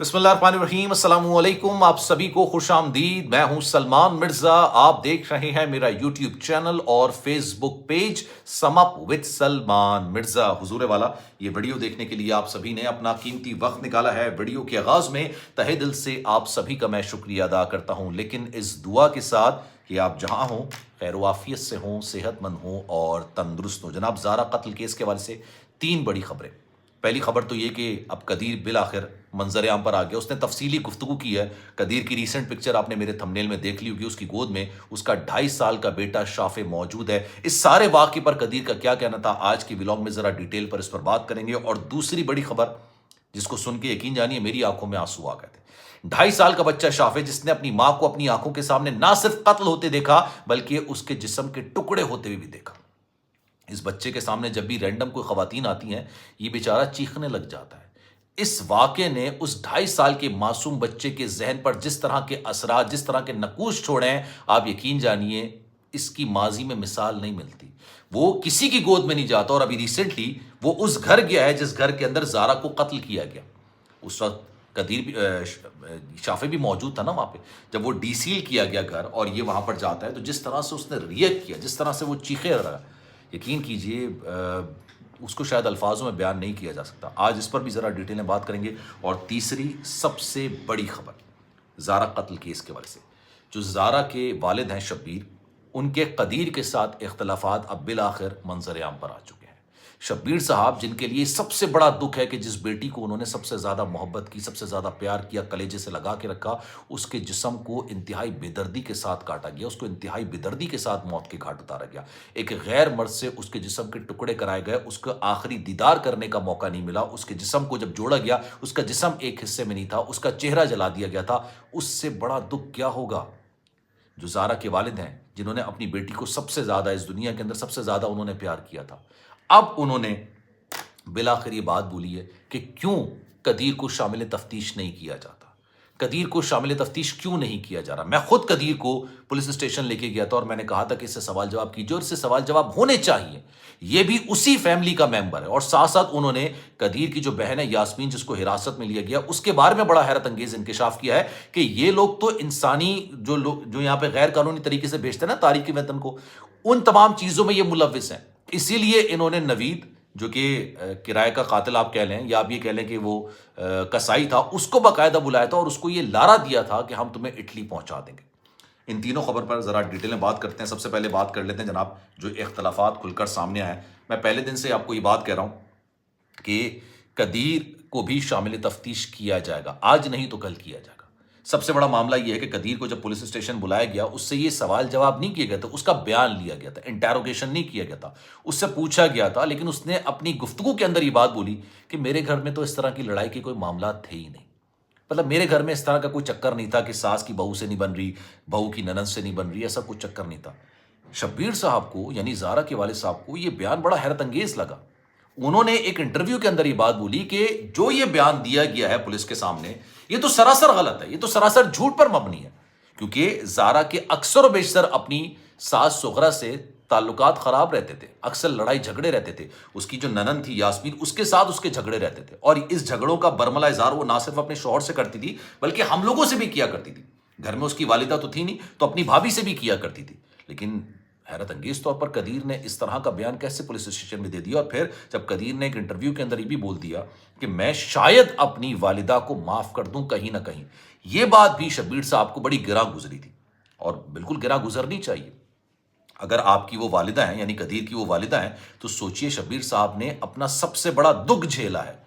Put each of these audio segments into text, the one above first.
बिस्मिल्लाहिर्रहमानिर्रहीम, अस्सलाम वालेकुम। आप सभी को खुश आमदीद। मैं हूं सलमान मिर्जा। आप देख रहे हैं मेरा यूट्यूब चैनल और Facebook page sum up with Salman Mirza. हुजूर वाला, ये वीडियो देखने के लिए आप सभी ने अपना कीमती वक्त निकाला है। वीडियो के आगाज में तहे दिल से आप सभी का मैं शुक्रिया अदा करता हूं, लेकिन इस दुआ के साथ कि आप जहां हों, खैर वाफियत से हों, सेहतमंद हों और तंदुरुस्त हों। जनाब ज़ारा कत्ल केस के हवाले से तीन बड़ी खबरें। पहली खबर तो ये कि अब कदीर बिल आखिर मंजर आम पर आ गया। उसने तफसीली गुफ्तगू की है। कदीर की रीसेंट पिक्चर आपने मेरे थंबनेल में देख ली होगी। उसकी गोद में उसका 2.5 साल का बेटा शाफे मौजूद है। इस सारे वाक़े पर कदीर का क्या कहना था, आज की व्लॉग में ज़रा डिटेल पर इस पर बात करेंगे। और दूसरी बड़ी खबर जिसको सुन के यकीन जानिए मेरी आंखों में आंसू आ गए थे। 2.5 साल का बच्चा शाफे, जिसने अपनी माँ को अपनी आंखों के सामने ना सिर्फ कत्ल होते देखा बल्कि उसके जिस्म के टुकड़े होते हुए भी देखा। इस बच्चे के सामने जब भी रैंडम कोई खवातीन आती हैं, ये बेचारा चीखने लग जाता है। इस वाक़े ने उस 2.5 साल के मासूम बच्चे के जहन पर जिस तरह के असरात, जिस तरह के नकूश छोड़े हैं, आप यकीन जानिए इसकी माजी में मिसाल नहीं मिलती। वो किसी की गोद में नहीं जाता और अभी रिसेंटली वो उस घर गया है जिस घर के अंदर ज़ारा को कत्ल किया गया। उस वक्त कदीर भी शाफे भी मौजूद था ना वहाँ पे, जब वो डीसील किया गया घर और ये वहाँ पर जाता है, तो जिस तरह से उसने रिएक्ट किया, जिस तरह से वो चीखे रहा, यकीन कीजिए उसको शायद अल्फाजों में बयान नहीं किया जा सकता। आज इस पर भी ज़रा डिटेल में बात करेंगे। और तीसरी सबसे बड़ी खबर ज़ारा कत्ल केस के हवाले से, जो ज़ारा के वालिद हैं शब्बीर, उनके कदीर के साथ इख्तलाफात अब बिल आखिर मंजर आम पर आ चुके हैं। शब्बीर साहब, जिनके लिए सबसे बड़ा दुख है कि जिस बेटी को उन्होंने सबसे ज़्यादा मोहब्बत की, सबसे ज़्यादा प्यार किया, कलेजे से लगा के रखा, उसके जिस्म को इंतहाई बेदर्दी के साथ काटा गया, उसको इंतहाई बेदर्दी के साथ मौत के घाट उतारा गया। एक गैर मर्द से उसके जिस्म के टुकड़े कराए गए, उसका आखिरी दीदार करने का मौका नहीं मिला। उसके जिस्म को जब जोड़ा गया, उसका जिस्म एक हिस्से में नहीं था, उसका चेहरा जला दिया गया था। उससे बड़ा दुख क्या होगा जो ज़ारा के वालिद हैं, जिन्होंने अपनी बेटी को सबसे ज़्यादा, इस दुनिया के अंदर सबसे ज़्यादा उन्होंने प्यार किया था। अब उन्होंने बिलाखिर ये बात बोली है कि क्यों कदीर को शामिल तफ्तीश नहीं किया जाता, कदीर को शामिल तफ्तीश क्यों नहीं किया जा रहा। मैं खुद कदीर को पुलिस स्टेशन लेके गया था और मैंने कहा था कि इससे सवाल जवाब कीजिए और इससे सवाल जवाब होने चाहिए। ये भी उसी फैमिली का मेंबर है। और साथ साथ उन्होंने कदीर की जो बहन है यास्मीन, जिसको हिरासत में लिया गया, उसके बारे में बड़ा हैरत अंगेज इंकशाफ किया है कि ये लोग तो इंसानी जो लोग जो यहाँ पे गैर कानूनी तरीके से भेजते हैं ना तारीकी वतन को, उन तमाम चीज़ों में ये मुलविस हैं। इसीलिए इन्होंने नवीद, जो कि किराए का कातिल आप कह लें या आप ये कह लें कि वो कसाई था, उसको बाकायदा बुलाया था और उसको ये लारा दिया था कि हम तुम्हें इटली पहुंचा देंगे। इन तीनों खबर पर ज़रा डिटेल में बात करते हैं। सबसे पहले बात कर लेते हैं जनाब, जो इख्तलाफात खुलकर सामने आए। मैं पहले दिन से आपको ये बात कह रहा हूँ कि कदीर को भी शामिल तफ्तीश किया जाएगा, आज नहीं तो कल किया जाएगा। सबसे बड़ा मामला यह है कि कदीर को जब पुलिस स्टेशन बुलाया गया, उससे ये सवाल जवाब नहीं किया गया था, उसका बयान लिया गया था, इंटेरोगेशन नहीं किया गया था, उससे पूछा गया था, लेकिन उसने अपनी गुफ्तगू के अंदर ये बात बोली कि मेरे घर में तो इस तरह की लड़ाई के कोई मामला थे ही नहीं। मतलब मेरे घर में इस तरह का कोई चक्कर नहीं था कि सास की बहू से नहीं बन रही, बहू की ननद से नहीं बन रही, ऐसा कोई चक्कर नहीं था। शब्बीर साहब को, यानी ज़ारा के वालिद साहब को, यह बयान बड़ा हैरत अंगेज लगा। उन्होंने एक इंटरव्यू के अंदर ये बात बोली कि जो ये बयान दिया गया है पुलिस के सामने, ये तो सरासर गलत है, ये तो सरासर झूठ पर मबनी है। क्योंकि ज़ारा के अक्सर और बेशतर अपनी सास सुगरा से ताल्लुकात ख़राब रहते थे, अक्सर लड़ाई झगड़े रहते थे। उसकी जो ननन थी यास्मीन, उसके साथ उसके झगड़े रहते थे और इस झगड़ों का बरमला इज़हार वो ना सिर्फ अपने शौहर से करती थी बल्कि हम लोगों से भी किया करती थी। घर में उसकी वालिदा तो थी नहीं, तो अपनी भाभी से भी किया करती थी। लेकिन हैरत अंगेज तौर पर कदीर ने इस तरह का बयान कैसे पुलिस स्टेशन में दे दिया। और फिर जब कदीर ने एक इंटरव्यू के अंदर ये भी बोल दिया कि मैं शायद अपनी वालिदा को माफ़ कर दूं कहीं ना कहीं, ये बात भी शब्बीर साहब को बड़ी गिरा गुजरी थी और बिल्कुल गिरा गुजरनी चाहिए। अगर आपकी वो वालिदा हैं, यानी कदीर की वो वालिदा हैं, तो सोचिए शब्बीर साहब ने अपना सबसे बड़ा दुख झेला है,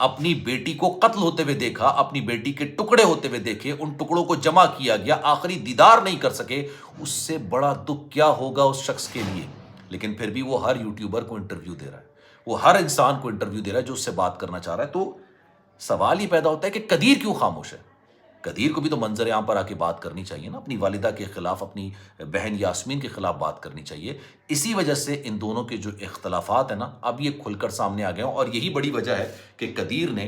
अपनी बेटी को कत्ल होते हुए देखा, अपनी बेटी के टुकड़े होते हुए देखे, उन टुकड़ों को जमा किया गया, आखिरी दीदार नहीं कर सके। उससे बड़ा दुख क्या होगा उस शख्स के लिए। लेकिन फिर भी वो हर यूट्यूबर को इंटरव्यू दे रहा है, वो हर इंसान को इंटरव्यू दे रहा है जो उससे बात करना चाह रहा है। तो सवाल ही पैदा होता है कि कदीर क्यों खामोश है। कदीर को भी तो मंजर आम पर आके बात करनी चाहिए ना, अपनी वालिदा के खिलाफ, अपनी बहन यास्मीन के खिलाफ बात करनी चाहिए। इसी वजह से इन दोनों के जो इख्तलाफात है ना, अब ये खुलकर सामने आ गए हैं। और यही बड़ी वजह है कि कदीर ने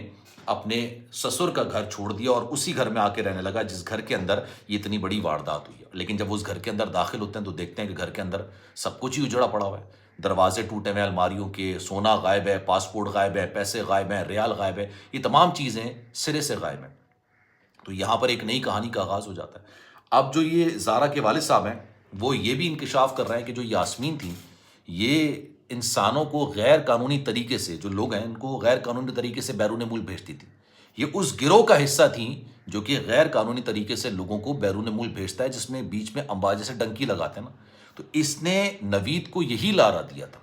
अपने ससुर का घर छोड़ दिया और उसी घर में आके रहने लगा जिस घर के अंदर ये इतनी बड़ी वारदात हुई है। लेकिन जब उस घर के अंदर दाखिल होते हैं तो देखते हैं कि घर के अंदर सब कुछ ही उजड़ा पड़ा हुआ है। दरवाजे टूटे हुए, अलमारियों के, सोना गायब है, पासपोर्ट गायब है, पैसे गायब हैं, रियाल गायब है, ये तमाम चीज़ें सिरे से गायब हैं। تو یہاں پر ایک نئی کہانی کا آغاز ہو جاتا ہے۔ اب جو یہ زارا کے والد صاحب ہیں وہ یہ بھی انکشاف کر رہے ہیں کہ جو یاسمین تھیں یہ انسانوں کو غیر قانونی طریقے سے، جو لوگ ہیں ان کو غیر قانونی طریقے سے بیرون ملک بھیجتی تھی۔ یہ اس گروہ کا حصہ تھیں جو کہ غیر قانونی طریقے سے لوگوں کو بیرون ملک بھیجتا ہے، جس میں بیچ میں امباجے سے ڈنکی لگاتے ہیں نا، تو اس نے نوید کو یہی لارا دیا تھا۔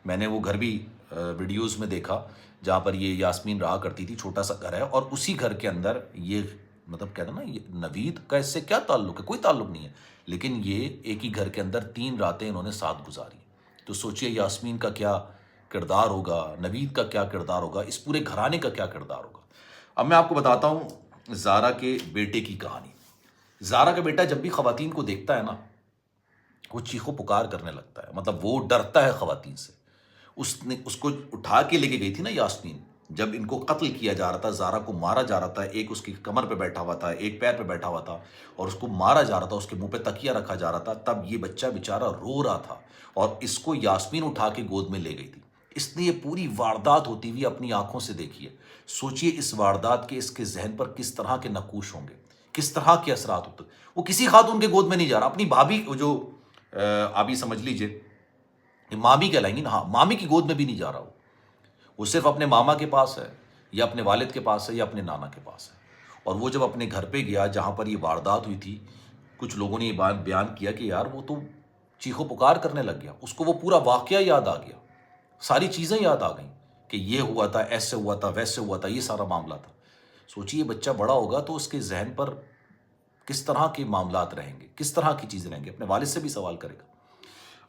میں نے وہ گھر بھی ویڈیوز میں دیکھا جہاں پر یہ یاسمین رہا کرتی تھی، چھوٹا سا گھر ہے، اور اسی گھر کے اندر یہ مطلب کہتے ہیں نا، یہ نوید کا اس سے کیا تعلق ہے؟ کوئی تعلق نہیں ہے، لیکن یہ ایک ہی گھر کے اندر 3 راتیں انہوں نے ساتھ گزاری۔ تو سوچئے یاسمین کا کیا کردار ہوگا، نوید کا کیا کردار ہوگا، اس پورے گھرانے کا کیا کردار ہوگا۔ اب میں آپ کو بتاتا ہوں زارا کے بیٹے کی کہانی۔ زارا کا بیٹا جب بھی خواتین کو دیکھتا ہے نا، وہ چیخو پکار کرنے لگتا ہے، مطلب وہ ڈرتا ہے خواتین سے۔ اس کو اٹھا کے لے کے گئی تھی نا یاسمین، جب ان کو قتل کیا جا رہا تھا، زارا کو مارا جا رہا تھا، ایک اس کی کمر پہ بیٹھا ہوا تھا، ایک پیر پہ بیٹھا ہوا تھا، اور اس کو مارا جا رہا تھا، اس کے منہ پہ تکیہ رکھا جا رہا تھا، تب یہ بچہ بیچارہ رو رہا تھا، اور اس کو یاسمین اٹھا کے گود میں لے گئی تھی۔ اس نے یہ پوری واردات ہوتی ہوئی اپنی آنکھوں سے دیکھی ہے۔ سوچئے اس واردات کے اس کے ذہن پر کس طرح کے نقوش ہوں گے، کس طرح کے اثرات ہوتے۔ وہ کسی خاتون کے گود میں نہیں جا رہا، اپنی بھابھی جو آپ ہی سمجھ لیجئے مامی کہلائیں گی نا، ہاں مامی کی گود میں بھی نہیں جا رہا وہ صرف اپنے ماما کے پاس ہے، یا اپنے والد کے پاس ہے، یا اپنے نانا کے پاس ہے۔ اور وہ جب اپنے گھر پہ گیا جہاں پر یہ واردات ہوئی تھی، کچھ لوگوں نے یہ بات بیان کیا کہ یار وہ تو چیخو پکار کرنے لگ گیا، اس کو وہ پورا واقعہ یاد آ گیا، ساری چیزیں یاد آ گئیں کہ یہ ہوا تھا، ایسے ہوا تھا، ویسے ہوا تھا، یہ سارا معاملہ تھا۔ سوچیے بچہ بڑا ہوگا تو اس کے ذہن پر کس طرح کے معاملات رہیں گے، کس طرح کی چیزیں رہیں گے، اپنے والد سے بھی سوال کرے گا۔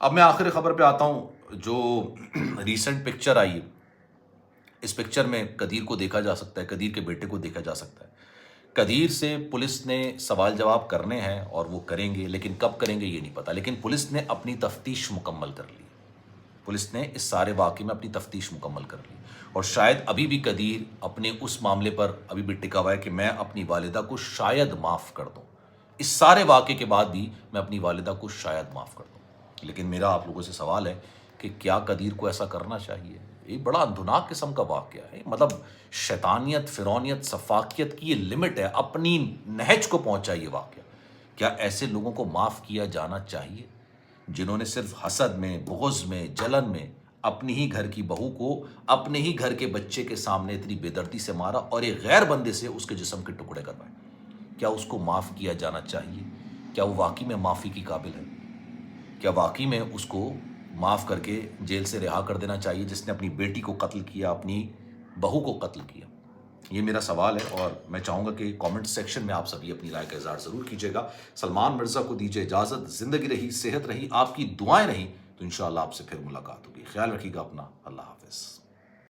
اب میں آخر خبر پہ آتا ہوں، جو ریسنٹ پکچر آئی ہے، اس پکچر میں قدیر کو دیکھا جا سکتا ہے، قدیر کے بیٹے کو دیکھا جا سکتا ہے۔ قدیر سے پولیس نے سوال جواب کرنے ہیں اور وہ کریں گے، لیکن کب کریں گے یہ نہیں پتا، لیکن پولیس نے اپنی تفتیش مکمل کر لی۔ پولیس نے اس سارے واقعے میں اپنی تفتیش مکمل کر لی، اور شاید ابھی بھی قدیر اپنے اس معاملے پر ابھی بھی ٹکا ہوا ہے کہ میں اپنی والدہ کو شاید معاف کر دوں، اس سارے واقعے کے بعد بھی میں اپنی والدہ کو شاید معاف کر دوں۔ لیکن میرا آپ لوگوں سے سوال ہے کہ کیا قدیر کو ایسا کرنا چاہیے؟ یہ بڑا اندھناک قسم کا واقعہ ہے، مطلب شیطانیت، فرعونیت، سفاکیت کی یہ لمٹ ہے، اپنی نہج کو پہنچا یہ واقعہ۔ کیا ایسے لوگوں کو معاف کیا جانا چاہیے جنہوں نے صرف حسد میں، بغض میں، جلن میں اپنی ہی گھر کی بہو کو اپنے ہی گھر کے بچے کے سامنے اتنی بے دردی سے مارا اور ایک غیر بندے سے اس کے جسم کے ٹکڑے کروائے؟ کیا اس کو معاف کیا جانا چاہیے؟ کیا وہ واقعی میں معافی کی قابل ہے؟ کیا واقعی میں اس کو معاف کر کے جیل سے رہا کر دینا چاہیے جس نے اپنی بیٹی کو قتل کیا، اپنی بہو کو قتل کیا؟ یہ میرا سوال ہے، اور میں چاہوں گا کہ کامنٹ سیکشن میں آپ سبھی اپنی رائے کا اظہار ضرور کیجیے گا۔ سلمان مرزا کو دیجیے اجازت، زندگی رہی، صحت رہی، آپ کی دعائیں رہیں تو انشاءاللہ آپ سے پھر ملاقات ہوگی۔ خیال رکھیے گا اپنا، اللہ حافظ۔